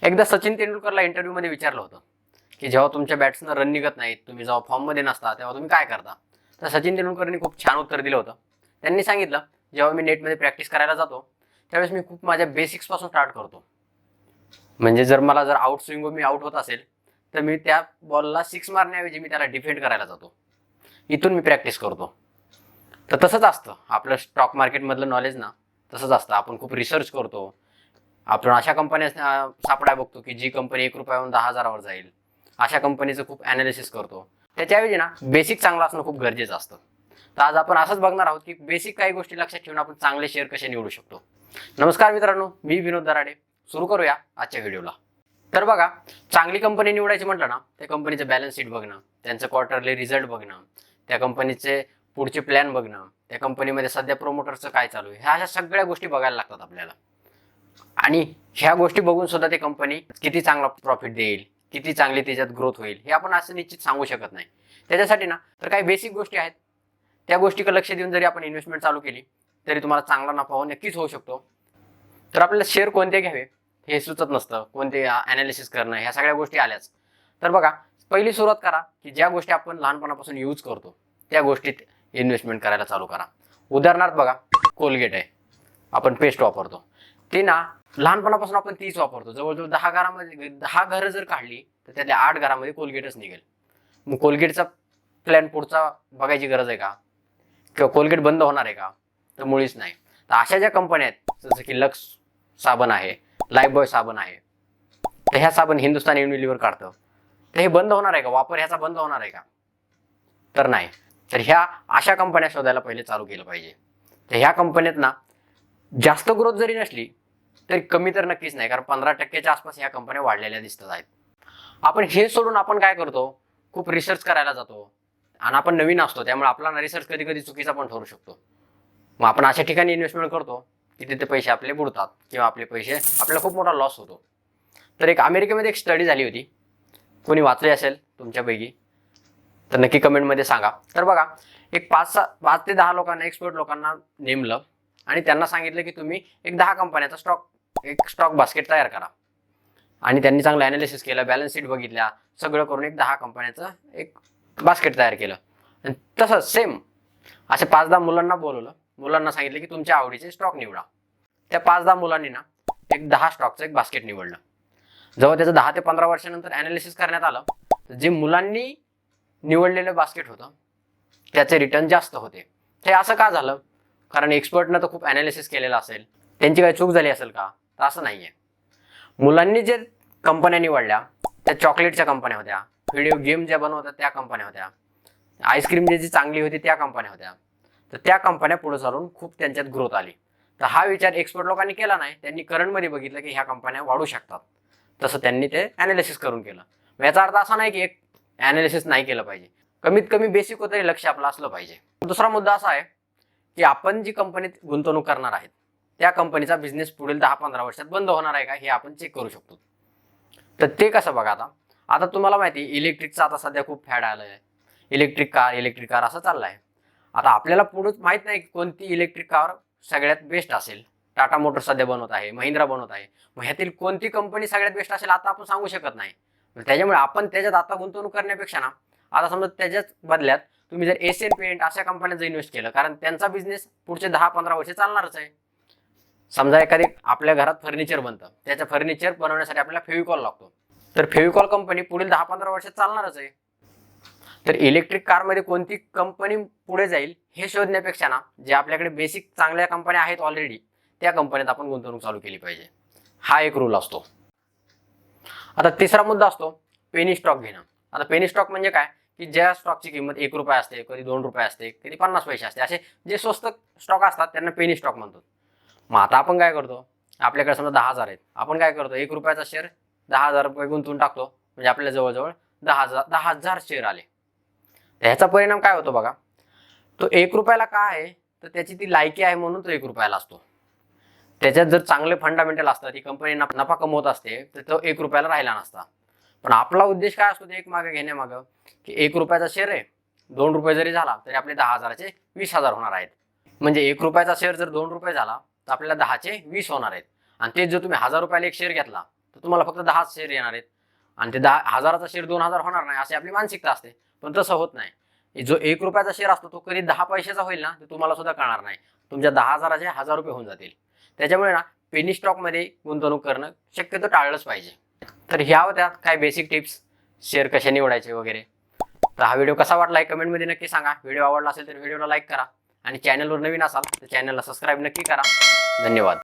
एकदा सचिन तेंडुलकरला इंटरव्ह्यूमध्ये विचारलं होतं की जेव्हा तुमच्या बॅट्सनं रन निघत नाहीत, तुम्ही जेव्हा फॉर्ममध्ये नसता तेव्हा तुम्ही काय करता. तर सचिन तेंडुलकरनी खूप छान उत्तर दिलं होतं. त्यांनी सांगितलं, जेव्हा मी नेटमध्ये प्रॅक्टिस करायला जातो त्यावेळेस मी खूप माझ्या बेसिक्सपासून स्टार्ट करतो. म्हणजे जर मला आउट स्विंग मी आउट होत असेल तर मी त्या बॉलला सिक्स मारण्याऐवजी मी त्याला डिफेंड करायला जातो. इथून मी प्रॅक्टिस करतो. तर तसंच असतं आपलं स्टॉक मार्केटमधलं नॉलेज ना, तसंच असतं. आपण खूप रिसर्च करतो. आपण अशा कंपन्या सापडाय बघतो की जी कंपनी 1 रुपयाहून 10,000वर जाईल, अशा कंपनीचं खूप ॲनालिसिस करतो. त्याच्याऐवजी ना बेसिक चांगलं असणं खूप गरजेचं असतं. तर आज आपण असंच बघणार आहोत की बेसिक काही गोष्टी लक्षात ठेवून आपण चांगले शेअर कसे निवडू शकतो. नमस्कार मित्रांनो, मी विनोद दराडे. सुरू करूया आजच्या व्हिडिओला. तर बघा, चांगली कंपनी निवडायची म्हटलं ना, त्या कंपनीचं बॅलन्स शीट बघणं, त्यांचं क्वार्टरली रिझल्ट बघणं, त्या कंपनीचे पुढचे प्लॅन बघणं, त्या कंपनीमध्ये सध्या प्रोमोटरचं काय चालू आहे, ह्या अशा सगळ्या गोष्टी बघायला लागतात आपल्याला. आणि ह्या गोष्टी बघून सुद्धा ती कंपनी किती चांगला प्रॉफिट देईल, किती चांगली त्याच्यात ग्रोथ होईल, हे आपण असं निश्चित सांगू शकत नाही. त्याच्यासाठी ना तर काही बेसिक गोष्टी आहेत, त्या गोष्टीकडे लक्ष देऊन जरी आपण इन्व्हेस्टमेंट चालू केली तरी तुम्हाला चांगला नफा नक्कीच होऊ शकतो. तर आपल्याला शेअर कोणते घ्यावे हे सुचत नसतं, कोणते ॲनालिसिस करणं, ह्या सगळ्या गोष्टी आल्याच. तर बघा, पहिली सुरुवात करा की ज्या गोष्टी आपण लहानपणापासून यूज करतो त्या गोष्टीत इन्व्हेस्टमेंट करायला चालू करा. उदाहरणार्थ बघा, कोलगेट आहे, आपण पेस्ट वापरतो. ती ना लहानपणापासून आपण तीच वापरतो. जवळजवळ 10 घरामध्ये 10 घरं जर काढली तर त्यातल्या 8 घरामध्ये कोलगेटच निघेल. मग कोलगेटचा प्लॅन पुढचा बघायची गरज आहे का? किंवा कोलगेट बंद होणार आहे का? तर मुळीच नाही. तर अशा ज्या कंपन्या आहेत, जसं की लक्स साबण आहे, लाईफबॉय साबण आहे, तर ह्या साबण हिंदुस्तान युनिलिव्हर काढतं. तर हे बंद होणार आहे का? वापर ह्याचा बंद होणार आहे का? तर नाही. तर ह्या अशा कंपन्या शोधायला पहिले चालू केलं पाहिजे. तर ह्या कंपन्यात ना जास्त ग्रोथ जरी नसली तरी कमी तर नक्कीच नाही, कारण 15% आसपास ह्या कंपन्या वाढलेल्या दिसत आहेत. आपण हे सोडून आपण काय करतो, खूप रिसर्च करायला जातो. आणि आपण नवीन असतो त्यामुळे आपला रिसर्च कधी कधी चुकीचा पण ठरू शकतो. मग आपण अशा ठिकाणी इन्व्हेस्टमेंट करतो की तिथे पैसे आपले बुडतात किंवा आपले पैसे आपल्याला खूप मोठा लॉस होतो. तर एक अमेरिकेमध्ये एक स्टडी झाली होती, कोणी वाचली असेल तुमच्यापैकी तर नक्की कमेंटमध्ये सांगा. तर बघा, एक 5 ते 10 लोकांना, एक्सपर्ट लोकांना नेमलं आणि त्यांना सांगितलं की तुम्ही एक 10 कंपन्याचा स्टॉक बास्केट तयार करा. आणि त्यांनी चांगलं ॲनालिसिस केलं, बॅलन्स शीट बघितल्या, सगळं करून एक 10 कंपन्याचं एक बास्केट तयार केलं. आणि तसंच सेम असे 5-10 मुलांना बोलवलं, मुलांना सांगितलं की तुमच्या आवडीचे स्टॉक निवडा. त्या 5-10 मुलांनी ना एक 10 स्टॉकचं एक बास्केट निवडलं. जेव्हा त्याचं 10 ते 15 वर्षानंतर ॲनालिसिस करण्यात आलं तर जे मुलांनी निवडलेलं बास्केट होतं त्याचे रिटर्न जास्त होते. हे असं का झालं? कारण एक्सपर्टनं तर खूप ॲनालिसिस केलेलं असेल, त्यांची काही चूक झाली असेल का? तर असं नाही आहे. मुलांनी जे कंपन्या निवडल्या त्या चॉकलेटच्या कंपन्या होत्या, व्हिडिओ गेम ज्या बनवतात त्या कंपन्या होत्या, आईस्क्रीम जी चांगली होती त्या कंपन्या होत्या. तर त्या कंपन्या पुढे चालून खूप त्यांच्यात ग्रोथ आली. तर हा विचार एक्सपर्ट लोकांनी केला नाही, त्यांनी करंटमध्ये बघितलं की ह्या कंपन्या वाढू शकतात, तसं त्यांनी ते ॲनालिसिस करून केलं. याचा अर्थ असा नाही की एक ॲनालिसिस नाही केलं पाहिजे, कमीत कमी बेसिक तरी लक्ष आपलं असलं पाहिजे. दुसरा मुद्दा असा आहे की आपण जी कंपनीत गुंतवणूक करणार आहेत त्या कंपनीचा बिझनेस पुढील 10-15 वर्षात बंद होणार आहे का हे आपण चेक करू शकतो. तर ते कसं बघा, आता तुम्हाला माहिती इलेक्ट्रिकचा आता सध्या खूप फॅड आलं आहे. इलेक्ट्रिक कार असं चाललं आहे. आता आपल्याला पुढे माहित नाही कोणती इलेक्ट्रिक कार सगळ्यात बेस्ट असेल. टाटा मोटर्स सध्या बनवत आहे, महिंद्रा बनवत आहे. मग ह्यातील कोणती कंपनी सगळ्यात बेस्ट असेल आता आपण सांगू शकत नाही. त्याच्यामुळे आपण त्याच्यात आता गुंतवणूक करण्यापेक्षा ना, आता समजा त्याच्याच बदल्यात तुम्ही जर एशियन पेंट अशा कंपन्यात जर इन्व्हेस्ट केलं, कारण त्यांचा बिझनेस पुढचे 10-15 वर्ष चालणारच आहे. समजा एखादी आपल्या घरात फर्निचर बनतं, त्याचं फर्निचर बनवण्यासाठी आपल्याला फेविकॉल लागतो, तर फेविकॉल कंपनी पुढील 10-15 वर्षात चालणारच आहे. तर इलेक्ट्रिक कारमध्ये कोणती कंपनी पुढे जाईल हे शोधण्यापेक्षा ना, जे आपल्याकडे बेसिक चांगल्या कंपन्या आहेत ऑलरेडी त्या कंपन्यात आपण गुंतवणूक चालू केली पाहिजे. हा एक रूल असतो. आता तिसरा मुद्दा असतो पेनी स्टॉक घेणं. आता पेनी स्टॉक म्हणजे काय की ज्या स्टॉकची किंमत 1 रुपया असते, कधी 2 रुपये असते, कधी 50 पैसे असते, असे जे स्वस्त स्टॉक असतात त्यांना पेनी स्टॉक म्हणतो. मग आता आपण काय करतो, आपल्याकडे समजा 10,000 आहेत, आपण काय करतो 1 रुपयाचा शेअर 10,000 रुपये गुंतवून टाकतो, म्हणजे आपल्याला जवळजवळ 10,000 शेअर आले. ह्याचा परिणाम काय होतो बघा, तो 1 रुपयाला का आहे तर त्याची ती लायकी आहे म्हणून तो 1 रुपयाला असतो. त्याच्यात जर चांगले फंडामेंटल असतात, ही कंपनी नफा कमवत असते, तर तो 1 रुपयाला राहिला नसता. पण आपला उद्देश काय असतो ते एक मागे घेण्यामागं की 1 रुपयाचा शेअर आहे, 2 रुपये जरी झाला तरी आपले 10,000चे 20,000 होणार आहेत. म्हणजे 1 रुपयाचा शेअर जर 2 रुपये झाला तर आपल्याला 10चे 20 होणार आहेत. आणि तेच जर तुम्ही 1,000 रुपयाला एक शेअर घेतला तर तुम्हाला फक्त 10 शेअर येणार आहेत आणि ते 10,000चा शेअर 2,000 होणार नाही अशी आपली मानसिकता असते. पण तसं होत नाही. जो 1 रुपयाचा शेअर असतो तो कधी 10 पैशाचा होईल ना ते तुम्हाला सुद्धा कळणार नाही. तुमच्या 10,000चे 1,000 रुपये होऊन जातील. त्याच्यामुळे ना पेनी स्टॉकमध्ये गुंतवणूक करणं शक्यतो टाळलंच पाहिजे. तर ह्या होत्या काय बेसिक टिप्स, शेअर कसे निवडायचे वगैरे. तर हा व्हिडिओ कसा वाटला कमेंटमध्ये नक्की सांगा. व्हिडिओ आवडला असेल तर व्हिडिओला लाईक करा आणि चॅनलवर नवीन असाल तर चॅनलला सबस्क्राईब नक्की करा. धन्यवाद.